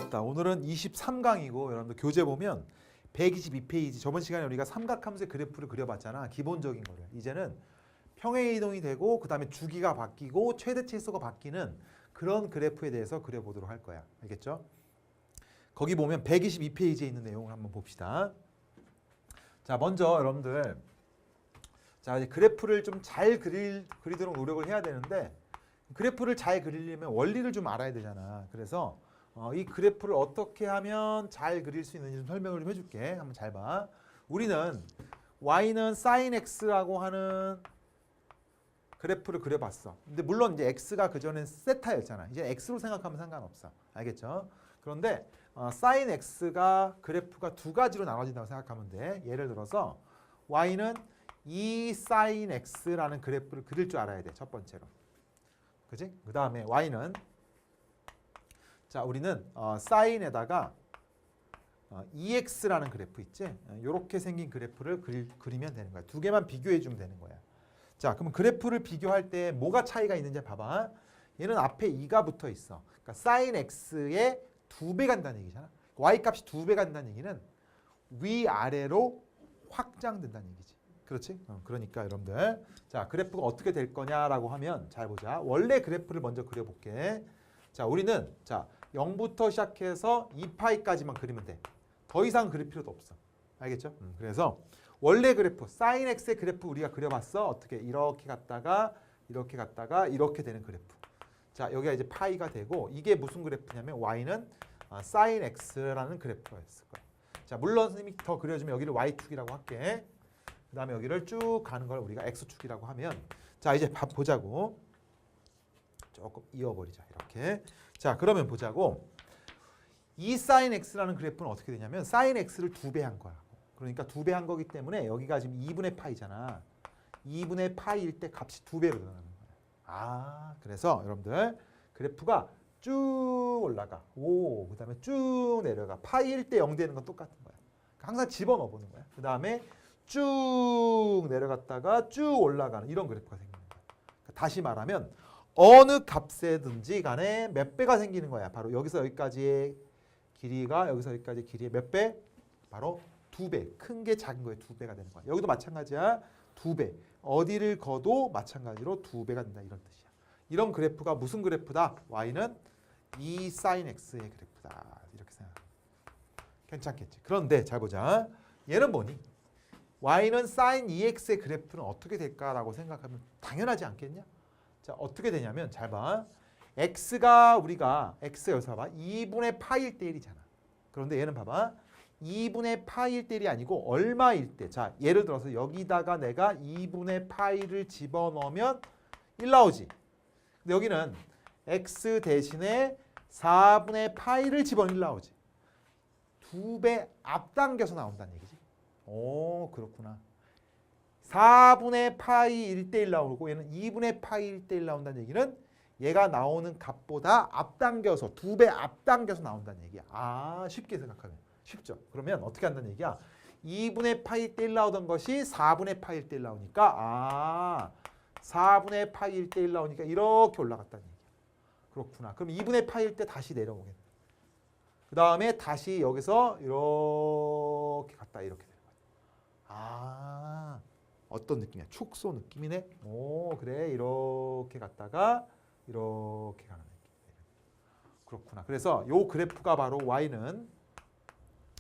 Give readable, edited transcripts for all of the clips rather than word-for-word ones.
반갑다. 오늘은 23강이고 여러분들 교재 보면 122페이지. 저번 시간에 우리가 삼각함수의 그래프를 그려봤잖아. 기본적인 거를. 이제는 평행 이동이 되고 그 다음에 주기가 바뀌고 최대치수가 바뀌는 그런 그래프에 대해서 그려보도록 할 거야. 알겠죠? 거기 보면 122페이지에 있는 내용을 한번 봅시다. 자, 먼저 여러분들 자, 이제 그래프를 좀 잘 그리도록 노력을 해야 되는데 그래프를 잘 그리려면 원리를 좀 알아야 되잖아. 그래서 이 그래프를 어떻게 하면 잘 그릴 수 있는지 좀 설명을 좀 해줄게. 한번 잘 봐. 우리는 y는 sin x라고 하는 그래프를 그려봤어. 근데 물론 이제 x가 그전엔 세타였잖아. 이제 x로 생각하면 상관없어. 알겠죠? 그런데 sin x가 그래프가 두 가지로 나눠진다고 생각하면 돼. 예를 들어서 y는 이 sin x라는 그래프를 그릴 줄 알아야 돼. 첫 번째로. 그지? 그 다음에 y는 자, 우리는 sin에다가 ex라는 그래프 있지? 이렇게 생긴 그래프를 그리면 되는 거야. 두 개만 비교해 주면 되는 거야. 자, 그럼 그래프를 비교할 때 뭐가 차이가 있는지 봐봐. 얘는 앞에 2가 붙어 있어. 그러니까 sin x의 2배 간다는 얘기잖아. y 값이 2배 간다는 얘기는 위아래로 확장된다는 얘기지. 그렇지? 그러니까 여러분들 자, 그래프가 어떻게 될 거냐라고 하면 잘 보자. 원래 그래프를 먼저 그려볼게. 자, 우리는 자 0부터 시작해서 2파이까지만 그리면 돼. 더 이상 그릴 필요도 없어. 알겠죠? 그래서 원래 그래프, sin x의 그래프 우리가 그려봤어. 어떻게? 이렇게 갔다가 이렇게 갔다가 이렇게 되는 그래프. 자, 여기가 이제 파이가 되고 이게 무슨 그래프냐면 y는 sin x라는 그래프가 있을 거야. 자, 물론 선생님이 더 그려주면 여기를 y축이라고 할게. 그 다음에 여기를 쭉 가는 걸 우리가 x축이라고 하면 자, 이제 보자고. 조금 이어버리자. 이렇게. 자, 그러면 보자고. 이 sin x라는 그래프는 어떻게 되냐면 sin x를 2배 한 거야. 그러니까 2배 한 거기 때문에 여기가 지금 2분의 파이잖아. 2분의 파이일 때 값이 2배로 늘어나는 거야. 아, 그래서 여러분들 그래프가 쭉 올라가. 오, 그 다음에 쭉 내려가. 파이일 때 0 되는 건 똑같은 거야. 항상 집어넣어 보는 거야. 그 다음에 쭉 내려갔다가 쭉 올라가는 이런 그래프가 생기는 거야. 그러니까 다시 말하면 어느 값에든지 간에 몇 배가 생기는 거야. 바로 여기서 여기까지의 길이가 여기서 여기까지의 길이의 몇 배? 바로 2배. 큰 게 작은 거에 2배가 되는 거야. 여기도 마찬가지야. 2배. 어디를 거도 마찬가지로 2배가 된다. 이런 뜻이야. 이런 그래프가 무슨 그래프다? y는 이 sin x의 그래프다. 이렇게 생각해. 괜찮겠지. 그런데 잘 보자. 얘는 뭐니? y는 sin 2x의 그래프는 어떻게 될까라고 생각하면 당연하지 않겠냐? 자, 어떻게 되냐면 잘 봐. x가 우리가 x 여기서 봐봐. 2분의 파일 때 1이잖아. 그런데 얘는 봐봐. 2분의 파일 때 1이 아니고 얼마일 때. 자, 예를 들어서 여기다가 내가 2분의 파이를 집어넣으면 1 나오지. 근데 여기는 x 대신에 4분의 파이를 집어넣으면 1 나오지. 2배 앞당겨서 나온다는 얘기지. 오, 그렇구나. 4분의 파이 1대1 나오고 얘는 2분의 파이 1대1 나온다는 얘기는 얘가 나오는 값보다 앞당겨서 2배 앞당겨서 나온다는 얘기야. 아, 쉽게 생각하면. 쉽죠. 그러면 어떻게 한다는 얘기야? 2분의 파이 1대1 나오던 것이 4분의 파이 1대1 나오니까 4분의 파이 1대1 나오니까 이렇게 올라갔다는 얘기야. 그렇구나. 그럼 2분의 파이 1대 다시 내려오겠네. 그 다음에 다시 여기서 이렇게 갔다 이렇게 되는 거야. 아, 어떤 느낌이야? 축소 느낌이네. 오, 그래. 이렇게 갔다가 이렇게 가는 느낌. 그렇구나. 그래서 요 그래프가 바로 y는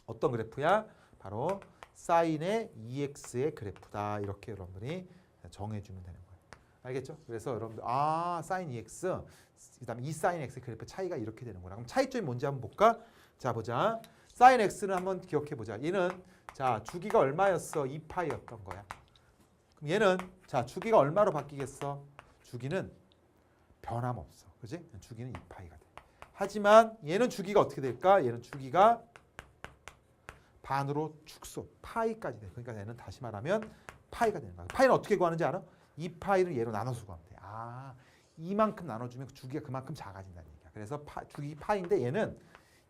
어떤 그래프야? 바로 sin의 2x의 그래프다. 이렇게 여러분들이 정해주면 되는 거예요. 알겠죠? 그래서 여러분들 sin 2x 그다음에 2 sin x의 그래프 차이가 이렇게 되는구나. 그럼 차이점이 뭔지 한번 볼까? 자, 보자. sin x는 한번 기억해 보자. 얘는 자, 주기가 얼마였어? 2파이였던 거야. 그럼 얘는 자, 주기가 얼마로 바뀌겠어? 주기는 변함없어. 그지? 주기는 2파이가 돼. 하지만 얘는 주기가 어떻게 될까? 얘는 주기가 반으로 축소, 파이까지 돼. 그러니까 얘는 다시 말하면 파이가 되는 거야. 파이는 어떻게 구하는지 알아? 2파이를 얘로 나눠서 구하면 돼. 아, 이만큼 나눠주면 주기가 그만큼 작아진다는 얘기야. 그래서 주기 파이인데 얘는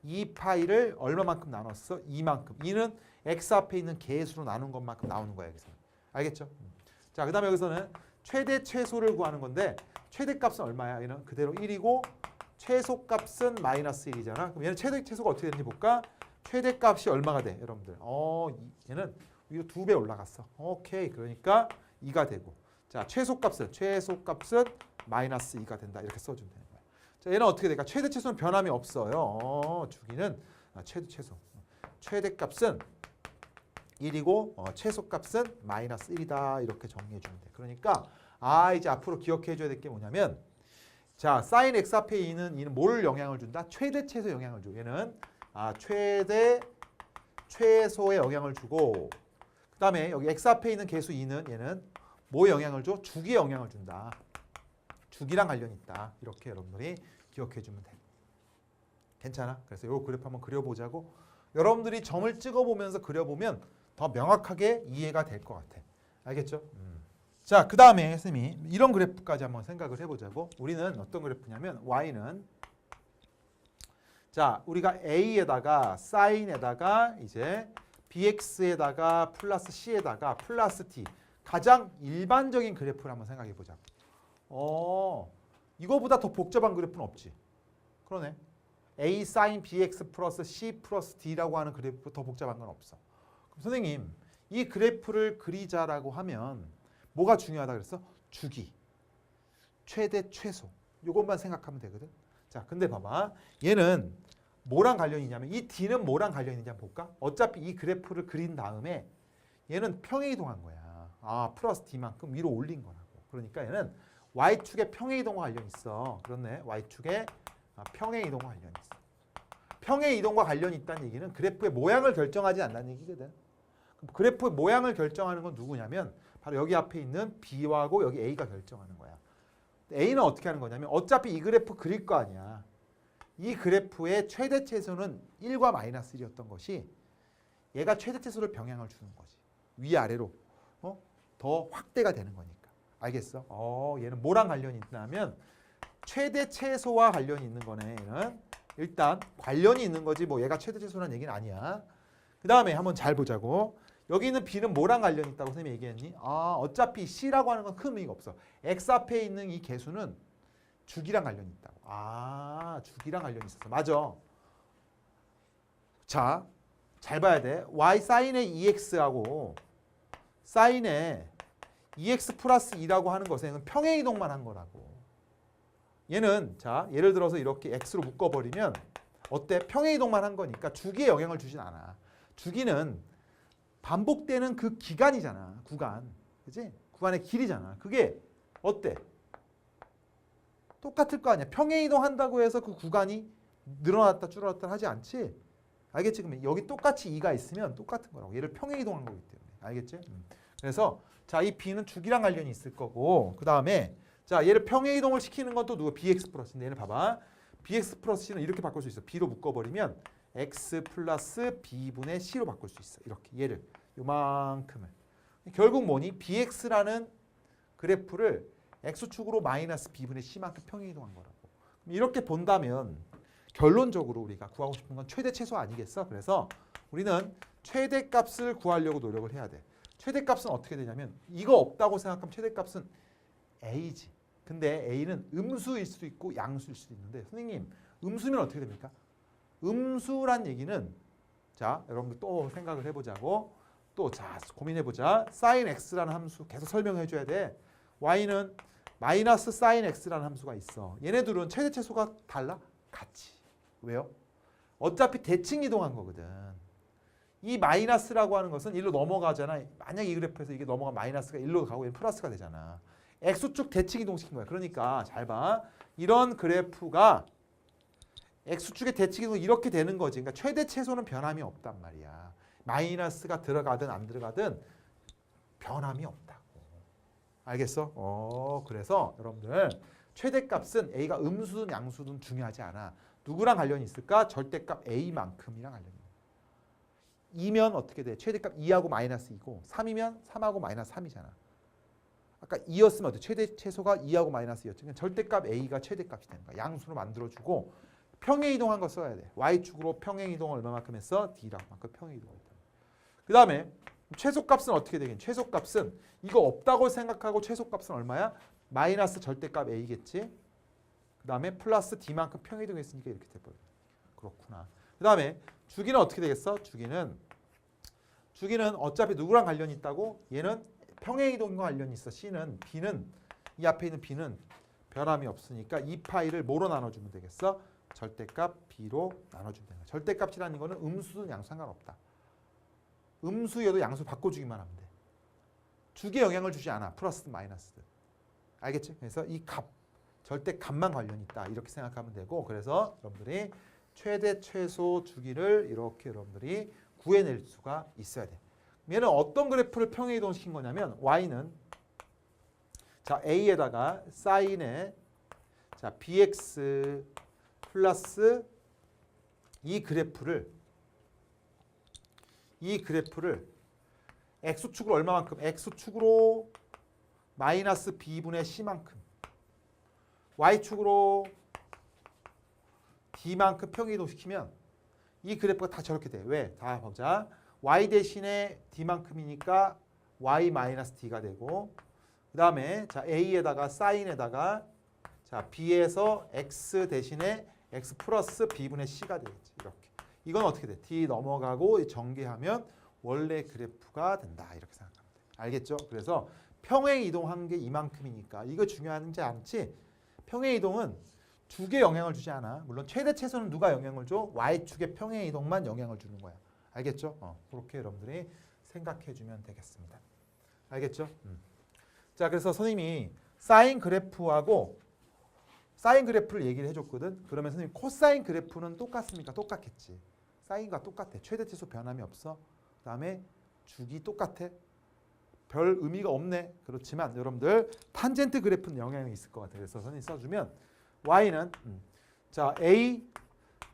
2파이를 얼마만큼 나눴어? 이만큼. 이는 x 앞에 있는 개수로 나눈 것만큼 나오는 거야. 여기서. 알겠죠? 자, 그 다음에 여기서는 최대 최소를 구하는 건데 최대값은 얼마야? 얘는 그대로 1이고 최소값은 마이너스 1이잖아. 그럼 얘는 최소가 어떻게 되는지 볼까? 최대값이 얼마가 돼, 여러분들? 얘는 위로 2배 올라갔어. 오케이. 그러니까 2가 되고. 자, 최소값은 마이너스 2가 된다. 이렇게 써주면 되는 거야. 자, 얘는 어떻게 될까? 최대 최소는 변함이 없어요. 주기는 최소. 최대값은 1이고 최소값은 마이너스 1이다. 이렇게 정리해 주면 돼. 그러니까 이제 앞으로 기억해 줘야 될 게 뭐냐면, 자, sin x 앞에 이는 뭘 영향을 준다? 최대 최소 영향을 줘. 얘는 최대 최소에 영향을 주고, 그 다음에 여기 x 앞에 있는 계수 2는 얘는 뭐에 영향을 줘? 주기에 영향을 준다. 주기랑 관련이 있다. 이렇게 여러분들이 기억해 주면 돼. 괜찮아? 그래서 이 그래프 한번 그려보자고. 여러분들이 점을 찍어보면서 그려보면 더 명확하게 이해가 될 것 같아. 알겠죠? 자, 그 다음에 선생님이 이런 그래프까지 한번 생각을 해보자고. 우리는 어떤 그래프냐면 y는, 자, 우리가 a에다가 사인에다가 이제 bx에다가 플러스 c에다가 플러스 t, 가장 일반적인 그래프를 한번 생각해 보자고. 이거보다 더 복잡한 그래프는 없지. 그러네. a sin bx 플러스 c 플러스 d라고 하는 그래프 더 복잡한 건 없어. 그럼 선생님, 이 그래프를 그리자라고 하면 뭐가 중요하다 그랬어? 주기, 최대 최소. 이것만 생각하면 되거든. 자, 근데 봐봐. 얘는 뭐랑 관련이 있냐면, 이 d는 뭐랑 관련이 있는지 한번 볼까? 어차피 이 그래프를 그린 다음에 얘는 평행이동한 거야. 플러스 d만큼 위로 올린 거라고. 그러니까 얘는 y축의 평행이동과 관련이 있어. 그렇네. y축의 평행이동과 관련이 있어. 평행이동과 관련이 있다는 얘기는 그래프의 모양을 결정하지 않는다는 얘기거든. 그럼 그래프의 모양을 결정하는 건 누구냐면 바로 여기 앞에 있는 B하고 여기 A가 결정하는 거야. A는 어떻게 하는 거냐면, 어차피 이 그래프 그릴 거 아니야. 이 그래프의 최대 최소는 1과 마이너스 1이었던 것이 얘가 최대 최소를 병행을 주는 거지. 위아래로 더 확대가 되는 거니까. 알겠어? 얘는 뭐랑 관련이 있냐면 최대 최소와 관련이 있는 거네. 얘는 일단 관련이 있는 거지 뭐 얘가 최대 최소라는 얘기는 아니야. 그 다음에 한번 잘 보자고. 여기 있는 B는 뭐랑 관련이 있다고 선생님이 얘기했니? 어차피 C라고 하는 건 큰 의미가 없어. X 앞에 있는 이 개수는 주기랑 관련이 있다고. 주기랑 관련이 있었어. 맞아. 자, 잘 봐야 돼. Y sin의 2x하고 sin의 2x 플러스 2라고 하는 것은 평행이동만 한 거라고. 얘는 자, 예를 들어서 이렇게 x로 묶어버리면 어때? 평행이동만 한 거니까 주기에 영향을 주진 않아. 주기는 반복되는 그 기간이잖아. 구간. 그치? 구간의 길이잖아. 그게 어때? 똑같을 거 아니야. 평행이동 한다고 해서 그 구간이 늘어났다 줄어났다 하지 않지? 알겠지? 그러면 여기 똑같이 2가 있으면 똑같은 거라고. 얘를 평행이동한 거기 때문에. 알겠지? 그래서 자, 이 B는 주기랑 관련이 있을 거고, 그 다음에 자, 얘를 평행이동을 시키는 건 또 누구? BX 플러스인데 얘를 봐봐. BX 플러스 C는 이렇게 바꿀 수 있어. B로 묶어버리면 X 플러스 B분의 C로 바꿀 수 있어. 이렇게 얘를 요만큼을. 결국 뭐니? BX라는 그래프를 X축으로 마이너스 B분의 C만큼 평행이동한 거라고. 이렇게 본다면 결론적으로 우리가 구하고 싶은 건 최대 최소 아니겠어? 그래서 우리는 최대값을 구하려고 노력을 해야 돼. 최대값은 어떻게 되냐면 이거 없다고 생각하면 최대값은 A지. 근데 A는 음수일 수도 있고 양수일 수도 있는데 선생님 음수면 어떻게 됩니까? 음수란 얘기는 자 여러분들 또 생각을 해보자고 또 자 고민해보자. sin x라는 함수 계속 설명해 줘야 돼. y는 마이너스 sin x라는 함수가 있어. 얘네들은 최대 최소가 달라? 같지. 왜요? 어차피 대칭 이동한 거거든. 이 마이너스라고 하는 것은 1로 넘어가잖아. 만약 이 그래프에서 이게 넘어가 마이너스가 1로 가고 얘는 플러스가 되잖아. x축 대칭 이동시킨 거야. 그러니까 잘 봐. 이런 그래프가 x축의 대칭 이동 이렇게 되는 거지. 그러니까 최대 최소는 변함이 없단 말이야. 마이너스가 들어가든 안 들어가든 변함이 없다고. 알겠어? 그래서 여러분들 최대값은 A가 음수든 양수든 중요하지 않아. 누구랑 관련이 있을까? 절대값 A만큼이랑 관련이 있어. 2면 어떻게 돼? 최대값 2하고 마이너스 2고 3이면 3하고 마이너스 3이잖아. 아까 2였으면 어때? 최대 최소가 2하고 마이너스 2였죠. 절대값 A가 최대값이 되는 거야. 양수로 만들어주고 평행이동한 거 써야 돼. Y축으로 평행이동을 얼마만큼 했어? D라고 만큼 평행이동을 했다. 그 다음에 최소값은 어떻게 되겠니? 최소값은 이거 없다고 생각하고 최소값은 얼마야? 마이너스 절대값 A겠지. 다음에 플러스 D만큼 평행이동했으니까 이렇게 돼버려요. 그렇구나. 그 다음에 주기는 어떻게 되겠어? 주기는 어차피 누구랑 관련이 있다고? 얘는 평행이동과 관련이 있어. C는 B는 이 앞에 있는 B는 변함이 없으니까 이 파이를 뭐로 나눠주면 되겠어? 절대값 B로 나눠주면 되는 거야. 절대값이라는 거는 음수든 양수 상관없다. 음수여도 양수 바꿔주기만 하면 돼. 주기에 영향을 주지 않아. 플러스든 마이너스든. 알겠지? 그래서 이 값, 절대값만 관련이 있다. 이렇게 생각하면 되고 그래서 여러분들이 최대 최소 주기를 이렇게 여러분들이 구해낼 수가 있어야 돼. 얘는 어떤 그래프를 평행이동시킨 거냐면 y는 자 a에다가 사인의 자 bx 플러스 이 그래프를 x축으로 얼마만큼? x축으로 마이너스 b분의 c만큼 y축으로 d만큼 평행이동시키면 이 그래프가 다 저렇게 돼. 왜? 다 보자. y 대신에 d만큼이니까 y 마이너스 d가 되고 그 다음에 자 a에다가 사인에다가 자 b에서 x 대신에 x 플러스 b분의 c가 되겠지. 이렇게. 이건 어떻게 돼? d 넘어가고 전개하면 원래 그래프가 된다. 이렇게 생각하면 돼. 알겠죠? 그래서 평행이동한 게 이만큼이니까 이거 중요한지 않지? 평행이동은 축에 영향을 주지 않아. 물론 최대 최소는 누가 영향을 줘? y축의 평행이동만 영향을 주는 거야. 알겠죠? 그렇게 여러분들이 생각해 주면 되겠습니다. 알겠죠? 자, 그래서 선생님이 사인 그래프를 얘기를 해줬거든. 그러면 선생님 코사인 그래프는 똑같습니까? 똑같겠지. 사인과 똑같아. 최대 최소 변함이 없어. 그다음에 주기 똑같아. 별 의미가 없네. 그렇지만 여러분들 탄젠트 그래프는 영향이 있을 것 같아요. 그래서 선생님이 써주면 y는 자 a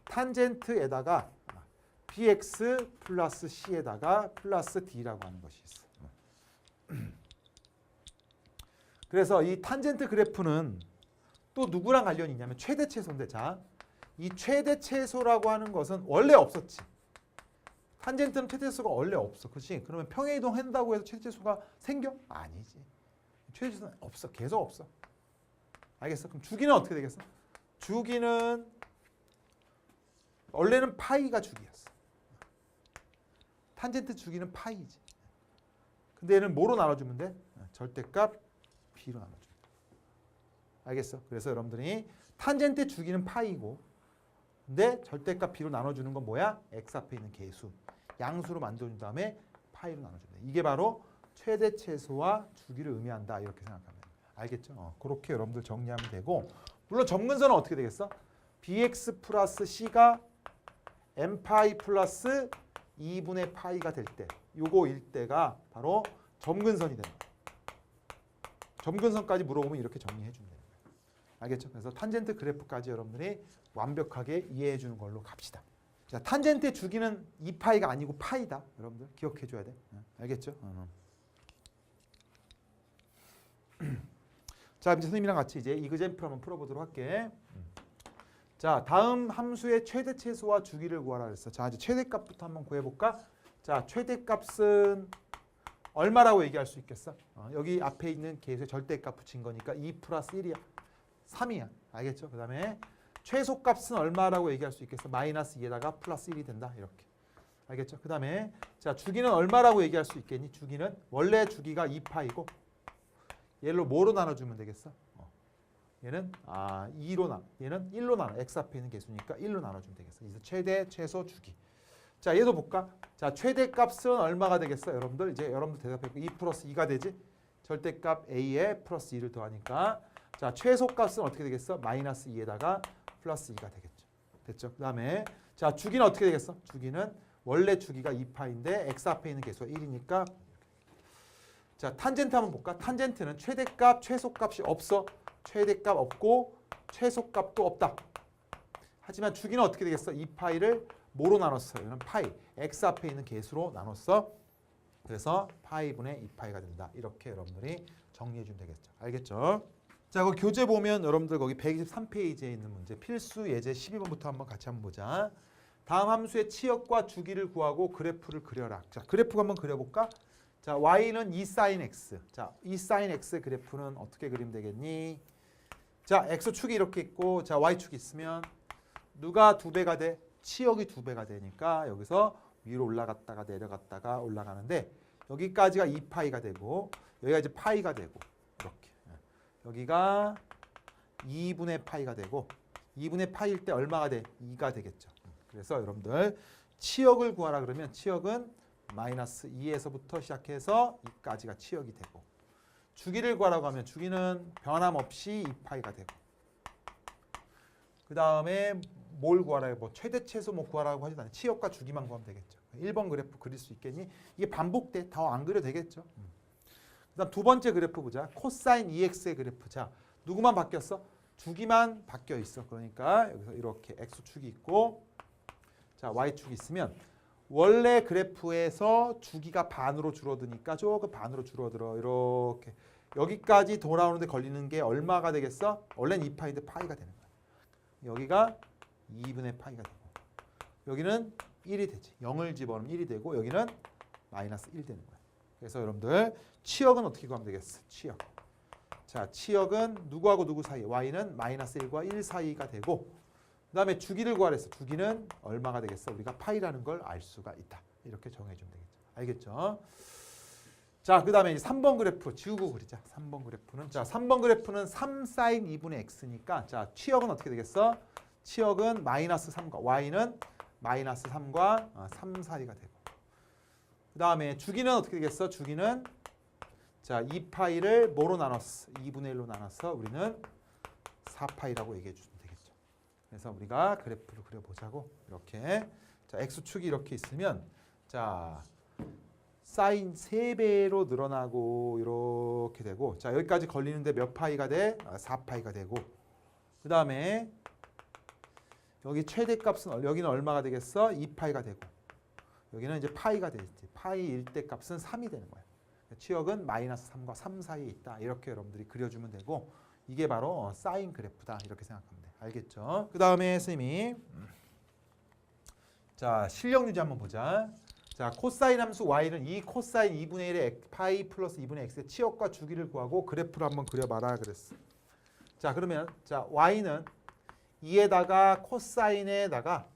탄젠트에다가 bx 플러스 c에다가 플러스 d라고 하는 것이 있어. 그래서 이 탄젠트 그래프는 또 누구랑 관련이 있냐면 최대 최소인데 자, 이 최대 최소라고 하는 것은 원래 없었지. 탄젠트는 최대 최소가 원래 없어. 그렇지? 그러면 평행이동 한다고 해서 최대 최소가 생겨? 아니지. 최대 최소는 없어. 계속 없어. 알겠어? 그럼 주기는 어떻게 되겠어? 주기는 원래는 파이가 주기였어. 탄젠트 주기는 파이지. 근데 얘는 뭐로 나눠주면 돼? 절대값 b로 나눠주면 돼. 알겠어? 그래서 여러분들이 탄젠트 주기는 파이고 근데 절대값 b로 나눠주는 건 뭐야? x 앞에 있는 계수. 양수로 만들어준 다음에 파이로 나눠주면 돼. 이게 바로 최대 최소와 주기를 의미한다. 이렇게 생각하면 돼. 알겠죠? 그렇게 여러분들 정리하면 되고 물론 점근선은 어떻게 되겠어? bx 플러스 c가 m파이 플러스 2분의 파이가 될 때 요거일 때가 바로 점근선이 되는 거야. 점근선까지 물어보면 이렇게 정리해 주면 되는 거야. 알겠죠? 그래서 탄젠트 그래프까지 여러분들이 완벽하게 이해해 주는 걸로 갑시다. 자, 탄젠트의 주기는 2파이가 아니고 파이다. 여러분들 기억해 줘야 돼. 알겠죠? 자, 이제 선생님이랑 같이 이제 이그젠플 한번 풀어보도록 할게. 자, 다음 함수의 최대 최소와 주기를 구하라 그랬어. 자, 이제 최대값부터 한번 구해볼까? 자, 최대값은 얼마라고 얘기할 수 있겠어? 여기 앞에 있는 계수의 절대값 붙인 거니까 2 플러스 1이야. 3이야. 알겠죠? 그 다음에 최소값은 얼마라고 얘기할 수 있겠어? 마이너스 2에다가 플러스 1이 된다. 이렇게. 알겠죠? 그 다음에 자, 주기는 얼마라고 얘기할 수 있겠니? 주기는 원래 주기가 2파이고 얘를 뭐로 나눠주면 되겠어? 얘는 2로 얘는 1로 나눠. x 앞에 있는 개수니까 1로 나눠주면 되겠어. 그래서 최대, 최소, 주기. 자, 얘도 볼까? 자, 최대값은 얼마가 되겠어? 여러분들 이제 여러분들 대답했고 2 플러스 2가 되지? 절대값 a에 플러스 2를 더하니까 자, 최소값은 어떻게 되겠어? 마이너스 2에다가 플러스 2가 되겠죠. 됐죠? 그 다음에 자, 주기는 어떻게 되겠어? 주기는 원래 주기가 2파인데 x 앞에 있는 개수가 1이니까 자, 탄젠트 한번 볼까? 탄젠트는 최대값, 최소값이 없어. 최대값 없고 최소값도 없다. 하지만 주기는 어떻게 되겠어? 2파이를 뭐로 나눴어? 이건 파이. x 앞에 있는 개수로 나눴어. 그래서 파이분의 2파이가 된다. 이렇게 여러분들이 정리해 주면 되겠죠. 알겠죠? 자, 거기 교재 보면 여러분들 거기 123페이지에 있는 문제 필수 예제 12번부터 한번 같이 한번 보자. 다음 함수의 치역과 주기를 구하고 그래프를 그려라. 자, 그래프 한번 그려볼까? 자, y는 2sin x. 자, 2sin x 그래프는 어떻게 그리면 되겠니? 자, x축이 이렇게 있고 자, y축이 있으면 누가 2배가 돼? 치역이 2배가 되니까 여기서 위로 올라갔다가 내려갔다가 올라가는데 여기까지가 2파이가 되고 여기가 이제 파이가 되고 이렇게 여기가 2분의 파이가 되고 2분의 파이일 때 얼마가 돼? 2가 되겠죠. 그래서 여러분들 치역을 구하라 그러면 치역은 마이너스 2에서부터 시작해서 2까지가 치역이 되고 주기를 구하라고 하면 주기는 변함없이 2파이가 되고 그 다음에 뭘 구하라고 뭐 최대최소 뭐 구하라고 하지도 않아요. 치역과 주기만 구하면 되겠죠. 1번 그래프 그릴 수 있겠니? 이게 반복돼. 더 안 그려도 되겠죠. 그 다음 두 번째 그래프 보자. 코사인 EX의 그래프. 자, 누구만 바뀌었어? 주기만 바뀌어 있어. 그러니까 여기서 이렇게 X축이 있고 자, Y축이 있으면 원래 그래프에서 주기가 반으로 줄어드니까 조금 반으로 줄어들어. 이렇게 여기까지 돌아오는데 걸리는 게 얼마가 되겠어? 원래는 2파인데 파이가 되는 거야. 여기가 2분의 파이가 되고 여기는 1이 되지. 0을 집어넣으면 1이 되고 여기는 마이너스 1 되는 거야. 그래서 여러분들 치역은 어떻게 구하면 되겠어? 치역. 자, 치역은 누구하고 누구 사이? y는 마이너스 1과 1 사이가 되고 그 다음에 주기를 구하랬어. 주기는 얼마가 되겠어? 우리가 파이라는 걸 알 수가 있다. 이렇게 정해주면 되겠죠. 알겠죠? 자, 그 다음에 3번 그래프 지우고 그리자. 3번 그래프는 자, 3번 그래프는 3 사인 2분의 x니까 자, 치역은 어떻게 되겠어? 치역은 마이너스 3과 y는 마이너스 3과 3 사이가 되고 그 다음에 주기는 어떻게 되겠어? 주기는 자, 2파이를 뭐로 나눴어? 2분의 1로 나눠서 우리는 4파이라고 얘기해 주면 되겠죠. 그래서 우리가 그래프를 그려보자고. 이렇게 자, x축이 이렇게 있으면 자, 사인 3배로 늘어나고 이렇게 되고 자, 여기까지 걸리는데 몇 파이가 돼? 4파이가 되고 그 다음에 여기 최대값은 여기는 얼마가 되겠어? 2파이가 되고 여기는 이제 파이가 되겠지. 파이 1대 값은 3이 되는 거야. 치역은 마이너스 3과 3 사이에 있다. 이렇게 여러분들이 그려주면 되고 이게 바로 사인 그래프다. 이렇게 생각하면 돼. 알겠죠? 그 다음에 선생님이 자, 실력 유지 한번 보자. 자, 코사인 함수 y는 이 코사인 2분의 1의 파이 플러스 2분의 x의 치역과 주기를 구하고 그래프를 한번 그려봐라 그랬어. 자, 그러면 자, y는 2에다가 코사인에다가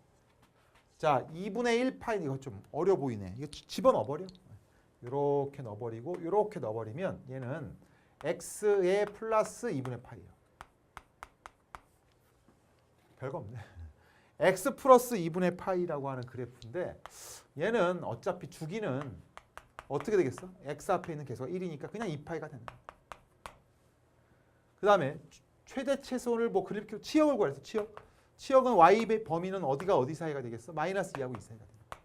자, 2분의 1 파이 이거 좀 어려 보이네. 이거 집어넣어버려. 이렇게 넣어버리고 이렇게 넣어버리면 얘는 x의 플러스 2분의 파이예요. 별거 없네. x 플러스 2분의 파이라고 하는 그래프인데 얘는 어차피 주기는 어떻게 되겠어? x 앞에 있는 계수가 1이니까 그냥 2파이가 되는 거야. 그 다음에 최대 최소를 뭐 그릴 게 치역을 구하랬어. 치역. 치역은 y 범위는 어디가 어디 사이가 되겠어? 마이너스 2하고 2 사이가 되는 거야.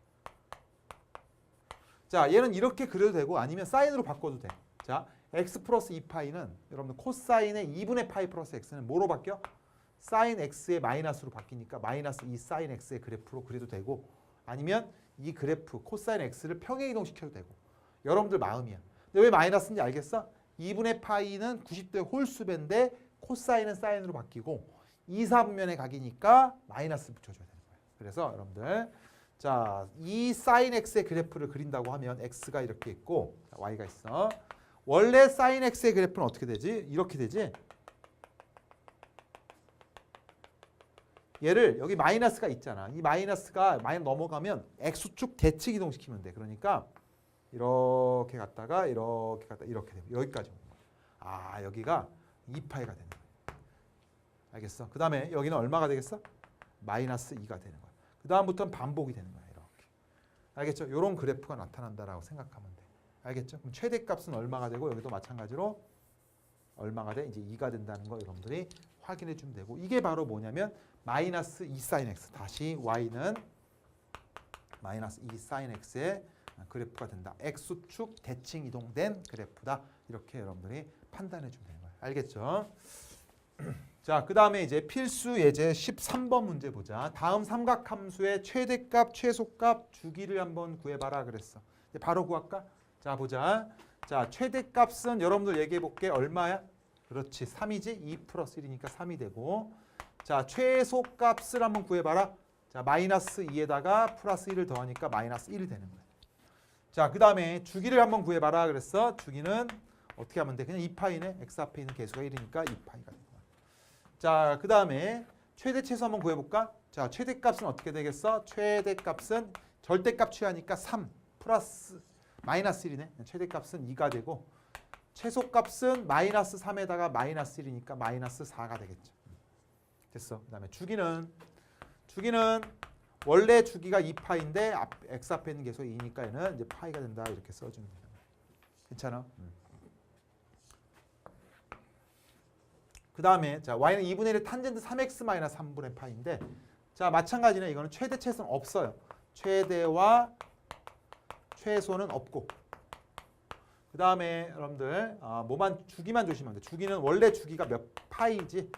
자, 얘는 이렇게 그려도 되고 아니면 사인으로 바꿔도 돼. 자, x 플러스 2파이는 여러분들 코사인의 2분의 파이 플러스 x는 뭐로 바뀌어? 사인 x의 마이너스로 바뀌니까 마이너스 2 사인 x의 그래프로 그려도 되고 아니면 이 그래프 코사인 x를 평행 이동시켜도 되고 여러분들 마음이야. 근데 왜 마이너스인지 알겠어? 2분의 파이는 90도 홀수배인데 코사인은 사인으로 바뀌고 2, 4분면의 각이니까 마이너스 붙여줘야 되는 거예요. 그래서 여러분들 자, 이 사인 x의 그래프를 그린다고 하면 x가 이렇게 있고 y가 있어. 원래 사인 x의 그래프는 어떻게 되지? 이렇게 되지? 얘를 여기 마이너스가 있잖아. 이 마이너스가 마이너스 넘어가면 x축 대칭 이동시키면 돼. 그러니까 이렇게 갔다가 이렇게 갔다 이렇게 되고 여기까지 오는 거야. 아, 여기가 2파이가 되는 거야. 알겠어? 그 다음에 여기는 얼마가 되겠어? 마이너스 2가 되는 거야. 그 다음부터는 반복이 되는 거야. 이렇게. 알겠죠? 이런 그래프가 나타난다라고 생각하면 돼. 알겠죠? 그럼 최대값은 얼마가 되고 여기도 마찬가지로 얼마가 돼? 이제 2가 된다는 거 여러분들이 확인해 주면 되고 이게 바로 뭐냐면 마이너스 2 사인 x 다시 y는 마이너스 2 사인 x의 그래프가 된다. x축 대칭 이동된 그래프다. 이렇게 여러분들이 판단해 주면 되는 거예요. 알겠죠? 자, 그 다음에 이제 필수 예제 13번 문제 보자. 다음 삼각함수의 최대값, 최소값, 주기를 한번 구해봐라 그랬어. 이제 바로 구할까? 자, 보자. 자, 최대값은 여러분들 얘기해 볼게. 얼마야? 그렇지. 3이지? 2 플러스 1이니까 3이 되고 자, 최소값을 한번 구해봐라. 자, 마이너스 2에다가 플러스 1을 더하니까 마이너스 1이 되는 거야. 자, 그 다음에 주기를 한번 구해봐라 그랬어. 주기는 어떻게 하면 돼? 그냥 2파이네. x 앞에 있는 개수가 1이니까 2파이가 되는 거야. 자, 그 다음에 최대 최소 한번 구해볼까? 자, 최대값은 어떻게 되겠어? 최대값은 절대값 취하니까 3 플러스 마이너스 1이네. 최대값은 2가 되고 최소값은 마이너스 3에다가 마이너스 1이니까 마이너스 4가 되겠죠. 됐어. 그 다음에 주기는 원래 주기가 2파인데 x 앞에 있는 계속 2니까 얘는 이제 파이가 된다. 이렇게 써주면 돼요. 괜찮아? 그 다음에 자 y는 2분의 1의 탄젠트 3x 마이너스 3분의 파인데 자 마찬가지네. 이거는 최대 최소는 없어요. 최대와 최소는 없고 그 다음에 여러분들 뭐만 주기만 조심하면 돼. 주기는 원래 주기가 몇 파이지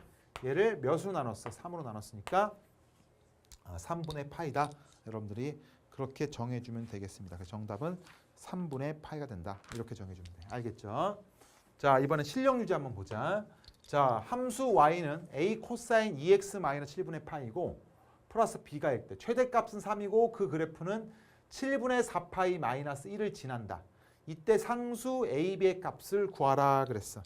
얘를 몇으로 나눴어? 3으로 나눴으니까 3분의 파이다. 여러분들이 그렇게 정해주면 되겠습니다. 그래서 정답은 3분의 파이가 된다. 이렇게 정해주면 돼. 알겠죠? 자 이번엔 실력 유지 한번 보자. 자 함수 y는 a 코사인 2x 마이너스 7분의 파이고 플러스 b가 1대 최대값은 3이고 그 그래프는 7분의 4파이 마이너스 1을 지난다. 이때 상수 a, b의 값을 구하라 그랬어.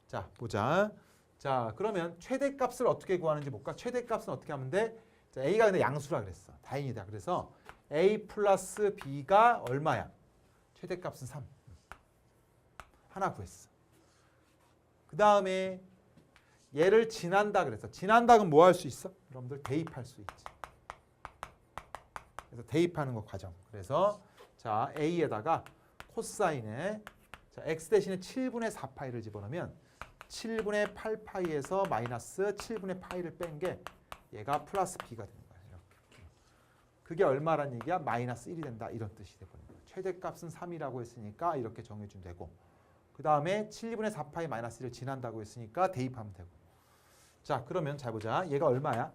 자 보자. 자 그러면 최대값을 어떻게 구하는지 볼까? 최대값은 어떻게 하면 돼? 자, a가 근데 양수라 그랬어. 다행이다. 그래서 a 플러스 b가 얼마야? 최대값은 3. 하나 구했어. 그 다음에 얘를 지난다 그랬어. 지난다 그럼 뭐 할 수 있어? 여러분들 대입할 수 있지. 그래서 대입하는 거 과정. 그래서 자 a에다가 코사인에 자 x 대신에 7분의 4파이를 집어넣으면 7분의 8파이에서 마이너스 7분의 파이를 뺀 게 얘가 플러스 b가 되는 거야. 이렇게. 그게 얼마란 얘기야? 마이너스 1이 된다. 이런 뜻이 되버린 거야. 최대값은 3이라고 했으니까 이렇게 정해주면 되고 그 다음에 7분의 4파이 마이너스 1을 지난다고 했으니까 대입하면 되고 자 그러면 잘 보자. 얘가 얼마야?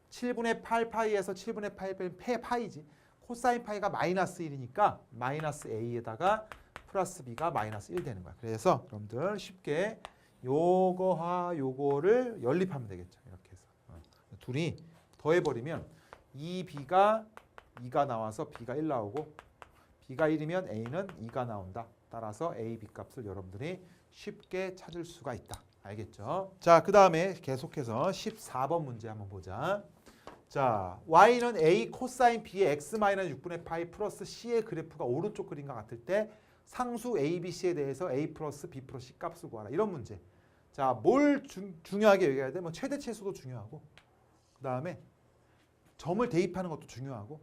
7분의 8파이에서 7분의 8 빼면 파이지. 코사인 파이가 마이너스 1이니까 마이너스 a에다가 플러스 b가 마이너스 1 되는 거야. 그래서 여러분들 쉽게 요거와 요거를 연립하면 되겠죠. 이렇게 해서 둘이 더해버리면 2b가 2가 나와서 b가 1 나오고 b가 1이면 a는 2가 나온다. 따라서 a, b 값을 여러분들이 쉽게 찾을 수가 있다. 알겠죠? 자, 그 다음에 계속해서 14번 문제 한번 보자. 자, y는 a 코사인 b의 x-6분의 파이 플러스 c의 그래프가 오른쪽 그림과 같을 때 상수 a, b, c에 대해서 a 플러스 b 플러스 c 값을 구하라. 이런 문제. 자, 뭘 중요하게 얘기해야 돼? 뭐 최대 최소도 중요하고 그 다음에 점을 대입하는 것도 중요하고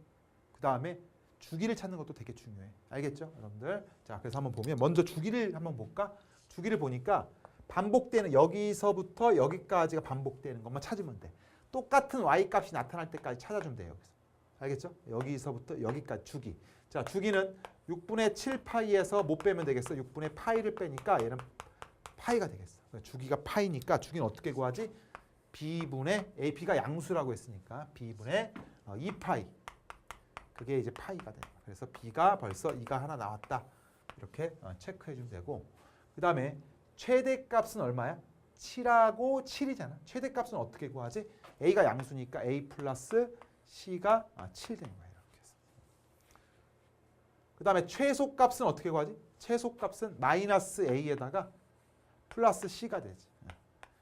그 다음에 주기를 찾는 것도 되게 중요해. 알겠죠? 여러분들. 자, 그래서 한번 보면 먼저 주기를 한번 볼까? 주기를 보니까 반복되는 여기서부터 여기까지가 반복되는 것만 찾으면 돼. 똑같은 y 값이 나타날 때까지 찾아주면 돼요. 여기서. 알겠죠? 여기서부터 여기까지 주기. 자, 주기는 6분의 7파이에서 못 빼면 되겠어. 6분의 파이를 빼니까 얘는 파이가 되겠어. 주기가 파이니까 주기는 어떻게 구하지? b분의 ap가 양수라고 했으니까 b분의 2파이. 그게 이제 파이가 돼요. 그래서 b가 벌써 2가 하나 나왔다. 이렇게 체크해 주면 되고 그 다음에 최대값은 얼마야? 7하고 7이잖아. 최대값은 어떻게 구하지? a가 양수니까 a 플러스 c가 7 되는 거예요. 이렇게 해서. 그 다음에 최소값은 어떻게 구하지? 최소값은 마이너스 a에다가 플러스 c가 되지.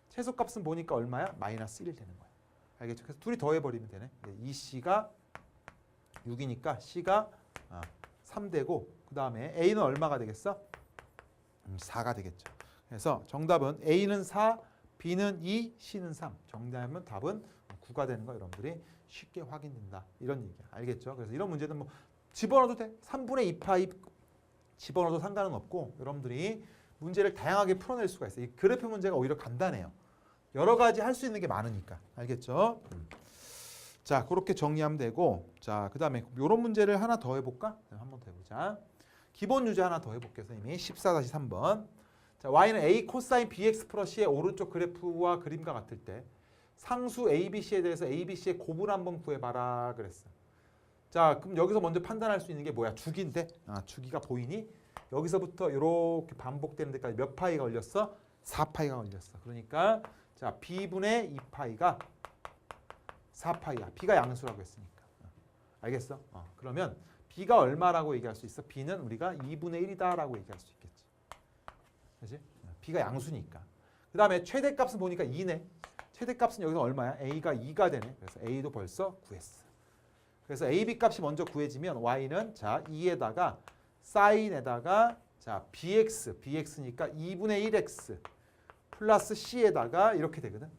최소값은 보니까 얼마야? 마이너스 1 되는 거야. 알겠죠? 그래서 둘이 더해버리면 되네. 2c가 6이니까 c가 3 되고 그 다음에 a는 얼마가 되겠어? 4가 되겠죠. 그래서 정답은 a는 4, b는 2, c는 3. 정답은 답은 9가 되는 거 여러분들이 쉽게 확인된다. 이런 얘기야. 알겠죠? 그래서 이런 문제는 뭐 집어넣어도 돼. 3분의 2파이 집어넣어도 상관은 없고 여러분들이 문제를 다양하게 풀어낼 수가 있어요. 이 그래프 문제가 오히려 간단해요. 여러 가지 할 수 있는 게 많으니까. 알겠죠? 자, 그렇게 정리하면 되고 자, 그 다음에 이런 문제를 하나 더 해볼까? 한 번 더 해보자. 기본 유제 하나 더 해볼게요. 선생님이 14-3번. 자, y는 a 코사인 bx 플러스 c의 오른쪽 그래프와 그림과 같을 때 상수 abc에 대해서 abc의 곱을 한번 구해봐라 그랬어. 자, 그럼 여기서 먼저 판단할 수 있는 게 뭐야? 주기인데 주기가 보이니? 여기서부터 이렇게 반복되는 데까지 몇 파이가 걸렸어? 4파이가 걸렸어. 그러니까 자 b분의 2파이가 4파이야. b가 양수라고 했으니까. 알겠어? 그러면 b가 얼마라고 얘기할 수 있어? b는 우리가 2분의 1이다라고 얘기할 수 있겠지. 그렇지? b가 양수니까. 그 다음에 최대값은 보니까 2네. 최대값은 여기서 얼마야? a가 2가 되네. 그래서 a도 벌써 구했어. 그래서 a, b 값이 먼저 구해지면 y는 자 2에다가 사인에다가 자 bx니까 2분의 1x 플러스 c에다가 이렇게 되거든.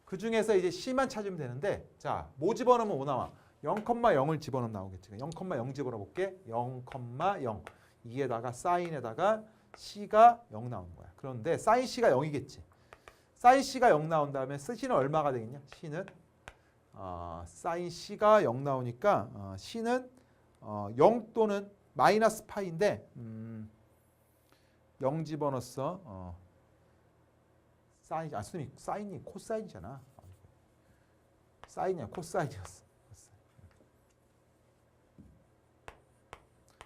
그 중에서 이제 c만 찾으면 되는데 자 뭐 집어넣으면 뭐 나와? 0,0을 집어넣으면 나오겠지. 0,0 집어넣어 볼게. 0,0 2에다가 사인에다가 c가 0 나오는 거야. 그런데 사인 c가 0이겠지. 사인 c가 0 나온 다음에 c는 얼마가 되겠냐? c는 사인 c가 0 나오니까 c는 0 또는 마이너스 파인데 0 집어넣었어. 사인이 코사인이잖아. 사인이야 코사인이었어.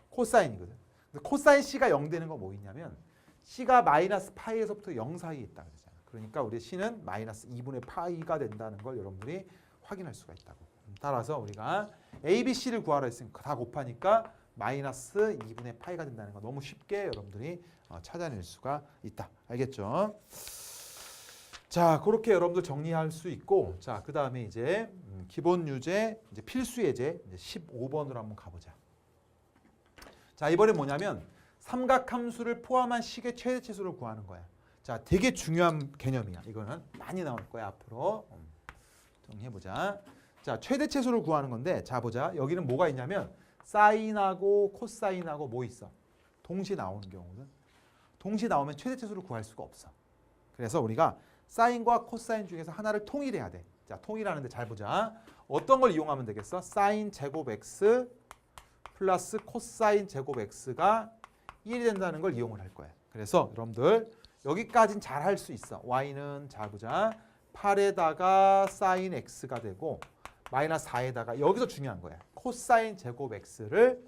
코사인이거든. 코사인 c가 0 되는 거 뭐 있냐면 c가 마이너스 파이에서부터 0 사이에 있다 그러잖아. 그러니까 우리 c는 마이너스 2분의 파이가 된다는 걸 여러분들이 확인할 수가 있다고. 따라서 우리가 a, b, c를 구하라 했으니까 다 곱하니까 마이너스 2분의 파이가 된다는 거 너무 쉽게 여러분들이 찾아낼 수가 있다. 알겠죠? 자, 그렇게 여러분들 정리할 수 있고, 자, 그 다음에 이제 기본 유제, 이제 필수 예제 이제 15번으로 한번 가보자. 자, 이번에 뭐냐면 삼각함수를 포함한 식의 최대치수를 구하는 거야. 자, 되게 중요한 개념이야. 이거는 많이 나올 거야 앞으로. 정리해보자. 자, 최대치수를 구하는 건데, 자 보자. 여기는 뭐가 있냐면 사인하고 코사인하고 뭐 있어? 동시에 나오는 경우는 동시에 나오면 최대치수를 구할 수가 없어. 그래서 우리가 사인과 코사인 중에서 하나를 통일해야 돼. 자, 통일하는데 잘 보자. 어떤 걸 이용하면 되겠어? 사인 제곱 x 플러스 코사인 제곱 x가 1이 된다는 걸 이용을 할 거야. 그래서 여러분들 여기까지는 잘 할 수 있어. y는 잘 보자. 8에다가 사인 x가 되고 마이너스 4에다가 여기서 중요한 거야. 코사인 제곱 x를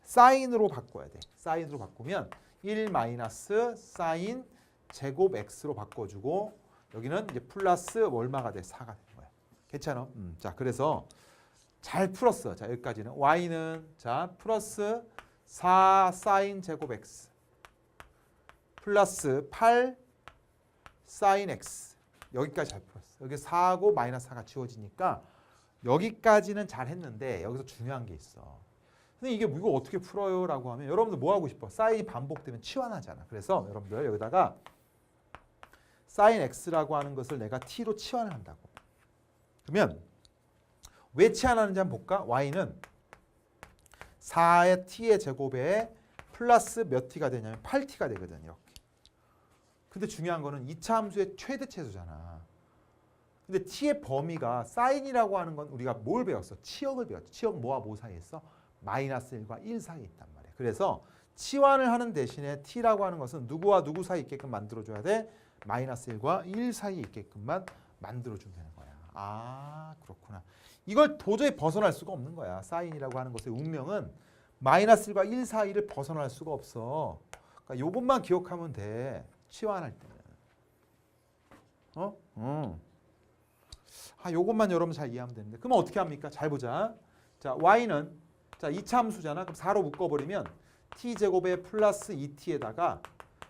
사인으로 바꿔야 돼. 사인으로 바꾸면 1 마이너스 사인 제곱 x로 바꿔주고 여기는 이제 플러스 얼마가 돼? 4가 되는 거야. 괜찮아? 자, 그래서 잘 풀었어. 자, 여기까지는 y는 자 플러스 4 사인 제곱 x 플러스 8 사인 x 여기까지 잘 풀었어. 여기 4하고 마이너스 4가 지워지니까 여기까지는 잘 했는데 여기서 중요한 게 있어. 근데 이게 이거 어떻게 풀어요? 라고 하면 여러분들 뭐 하고 싶어? 사인이 반복되면 치환하잖아. 그래서 여러분들 여기다가 사인 x라고 하는 것을 내가 t로 치환을 한다고. 그러면 왜 치환하는지 한번 볼까? y는 4의 t의 제곱에 플러스 몇 t가 되냐면 8t가 되거든. 이렇게. 근데 중요한 거는 2차 함수의 최대치수잖아. 근데 t의 범위가 사인이라고 하는 건 우리가 뭘 배웠어? 치역을 배웠죠. 치역 뭐와 뭐 사이에 있어? 마이너스 1과 1 사이에 있단 말이야. 그래서 치환을 하는 대신에 t라고 하는 것은 누구와 누구 사이에 있게끔 만들어줘야 돼? 마이너스 1과 1 사이에 있게끔만 만들어주면 되는 거야. 아, 그렇구나. 이걸 도저히 벗어날 수가 없는 거야. 사인이라고 하는 것의 운명은 마이너스 1과 1 사이를 벗어날 수가 없어. 그러니까 이것만 기억하면 돼. 치환할 때는. 요것만 여러분 잘 이해하면 되는데. 그럼 어떻게 합니까? 잘 보자. 자, y는 자 2차 함수잖아. 그럼 4로 묶어버리면 t제곱에 플러스 2t에다가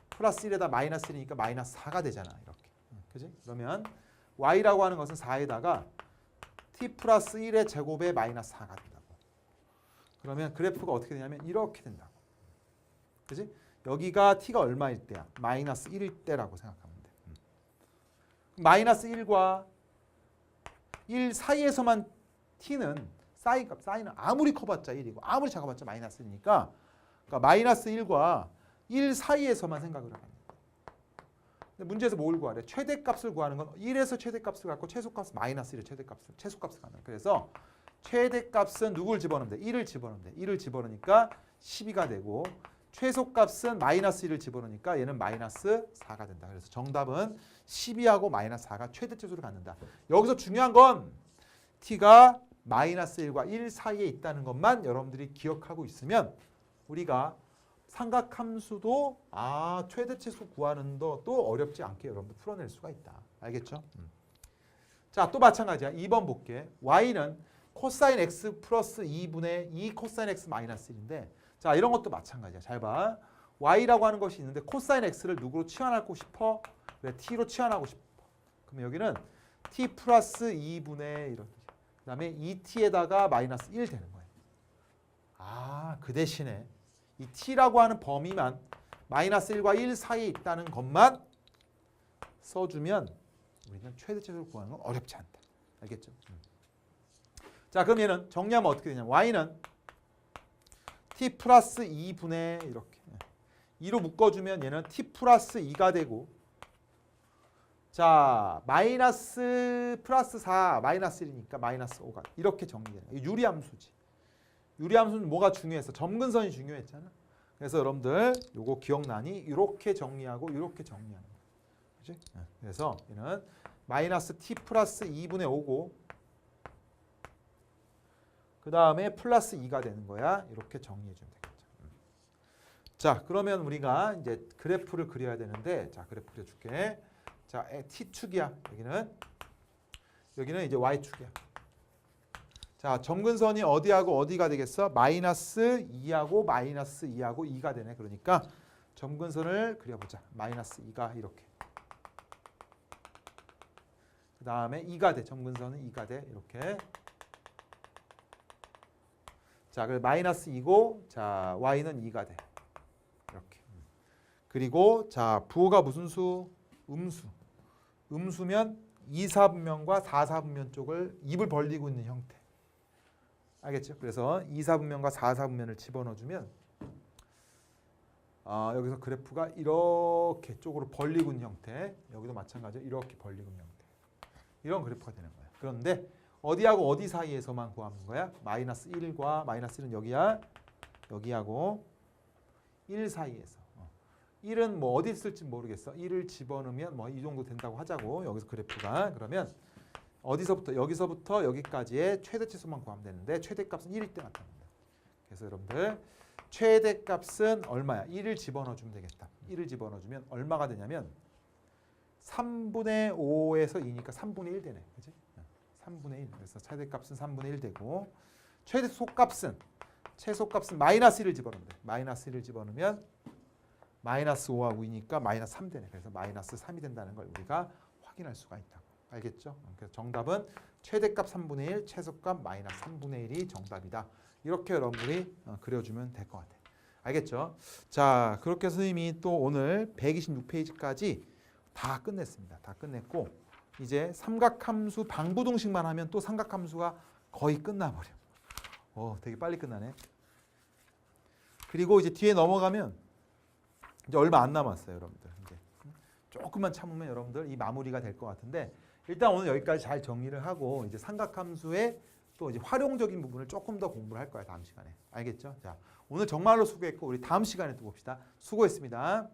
플러스 1에다 마이너스 1이니까 마이너스 4가 되잖아. 이렇게. 그지? 그러면 y라고 하는 것은 4에다가 t 플러스 1의 제곱에 마이너스 4가 된다고. 그러면 그래프가 어떻게 되냐면 이렇게 된다고. 그지? 여기가 t가 얼마일 때야? 마이너스 1일 때라고 생각하면 돼. 마이너스 1과 1 사이에서만 t는 사인은 아무리 커봤자 1이고 아무리 작아봤자 마이너스 1이니까 그러니까 마이너스 1과 1 사이에서만 생각을 하는 거야. 근데 문제에서 뭘 구하래? 최대값을 구하는 건 1에서 최대값을 갖고 최소값 마이너스 1의 최소값을 갖는 거야. 그래서 최대값은 누굴 집어넣으면 돼? 1을 집어넣으면 돼. 1을 집어넣으니까 12가 되고 최소값은 마이너스 1을 집어넣으니까 얘는 마이너스 4가 된다. 그래서 정답은 12하고 마이너스 4가 최대치수를 갖는다. 여기서 중요한 건 t가 마이너스 1과 1 사이에 있다는 것만 여러분들이 기억하고 있으면 우리가 삼각함수도 최대치수 구하는 것도 어렵지 않게 여러분들 풀어낼 수가 있다. 알겠죠? 자, 또 마찬가지야. 2번 볼게. y는 코사인 x 플러스 2분의 2 코사인 x 마이너스 1인데 자, 이런 것도 마찬가지야. 잘 봐. y라고 하는 것이 있는데 코사인 x를 누구로 치환하고 싶어? 그래, t로 치환하고 싶어. 그러면 여기는 t 플러스 2분의 이런. 그 다음에 2t에다가 마이너스 1 되는 거예요. 아, 그 대신에 이 t라고 하는 범위만 마이너스 1과 1 사이에 있다는 것만 써주면 우리는 최대치수를 구하는 건 어렵지 않다. 알겠죠? 자, 그럼 얘는 정리하면 어떻게 되냐면 y는 t 플러스 2분의 이렇게 2로 묶어주면 얘는 t 플러스 2가 되고, 자 마이너스 플러스 4 마이너스 1이니까 마이너스 5가 이렇게 정리되는 거예요. 유리함수지. 유리함수는 뭐가 중요했어? 점근선이 중요했잖아. 그래서 여러분들 요거 기억나니? 이렇게 정리하고 이렇게 정리하는 거예요. 그치? 그래서 얘는 마이너스 t 플러스 2분의 5고 그 다음에 플러스 2가 되는 거야. 이렇게 정리해 주면 되겠죠. 자, 그러면 우리가 이제 그래프를 그려야 되는데, 자 그래프 그려줄게. 자, t축이야. 여기는 이제 y축이야. 자, 점근선이 어디하고 어디가 되겠어? 마이너스 2하고 마이너스 2하고 2가 되네. 그러니까 점근선을 그려보자. 마이너스 2가 이렇게. 그 다음에 2가 돼. 점근선은 2가 돼. 이렇게. 자, 그래서 마이너스 2고, 자 y는 2가 돼. 이렇게. 그리고 자 부호가 무슨 수? 음수. 음수면 2사분면과 4사분면 쪽을 입을 벌리고 있는 형태. 알겠죠? 그래서 2사분면과 4사분면을 집어넣어주면 여기서 그래프가 이렇게 쪽으로 벌리고 있는 형태. 여기도 마찬가지로 이렇게 벌리고 있는 형태. 이런 그래프가 되는 거야. 그런데 어디하고 어디 사이에서만 구하는 거야? 마이너스 1과 마이너스 1은 여기야. 여기하고 1 사이에서. 1은 뭐 어디 있을지 모르겠어. 1을 집어넣으면 뭐 이 정도 된다고 하자고. 여기서 그래프가. 그러면 어디서부터 여기서부터 여기까지의 최대치수만 구하면 되는데 최대값은 1일 때 나타납니다. 그래서 여러분들 최대값은 얼마야? 1을 집어넣어주면 되겠다. 1을 집어넣어주면 얼마가 되냐면 3분의 5에서 2니까 3분의 1 되네. 그치? 3분의 1. 그래서 최대값은 3분의 1 되고 최소값은 마이너스 1을 집어넣으면 돼. 마이너스 1을 집어넣으면 마이너스 5하고 2니까 마이너스 3 되네. 그래서 마이너스 3이 된다는 걸 우리가 확인할 수가 있다고. 알겠죠? 그래서 정답은 최대값 3분의 1, 최소값 마이너스 3분의 1이 정답이다. 이렇게 여러분들이 그려주면 될 것 같아. 알겠죠? 자, 그렇게 선생님이 또 오늘 126페이지까지 다 끝냈습니다. 다 끝냈고 이제 삼각함수 방부동식만 하면 또 삼각함수가 거의 끝나버려. 되게 빨리 끝나네. 그리고 이제 뒤에 넘어가면 이제 얼마 안 남았어요, 여러분들. 이제 조금만 참으면 여러분들 이 마무리가 될 것 같은데 일단 오늘 여기까지 잘 정리를 하고 이제 삼각함수의 또 이제 활용적인 부분을 조금 더 공부를 할 거야, 다음 시간에. 알겠죠? 자, 오늘 정말로 수고했고 우리 다음 시간에 또 봅시다. 수고했습니다.